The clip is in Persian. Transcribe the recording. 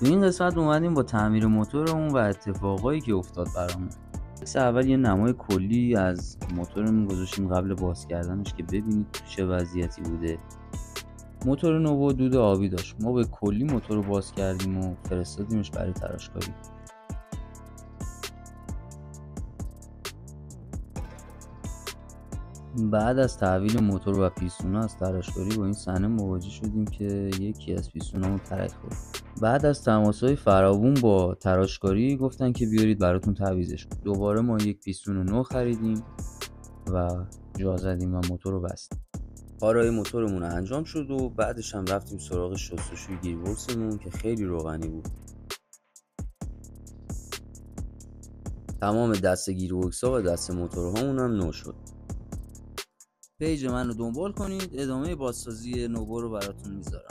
تو این قسمت اومدیم با تعمیر موتورمون و اتفاقایی که افتاد برامون. اول یه نمای کلی از موتورمون گذاشتیم قبل باز کردنش که ببینید چه وضعیتی بوده. موتور نوو دود آبی داشت. ما به کلی موتور رو باز کردیم و فرستادیمش برای تراشکاری. بعد از تحویل موتور و پیستونا از تراشکاری با این صحنه مواجه شدیم که یکی از پیستونامون ترک خورد. بعد از تماس‌های فراوون با تراشکاری گفتن که بیارید براتون تعویضش کنیم. دوباره ما یک پیستون نو خریدیم و جا زدیم و موتور رو بستیم. کارهای موتورمون انجام شد و بعدش هم رفتیم سراغ شستشوی گیربکسمون که خیلی روغنی بود. تمام دست گیربکس‌ها و دست موتورهامون هم نو شد. پیج من رو دنبال کنید، ادامه بازسازی نوو رو براتون میذارم.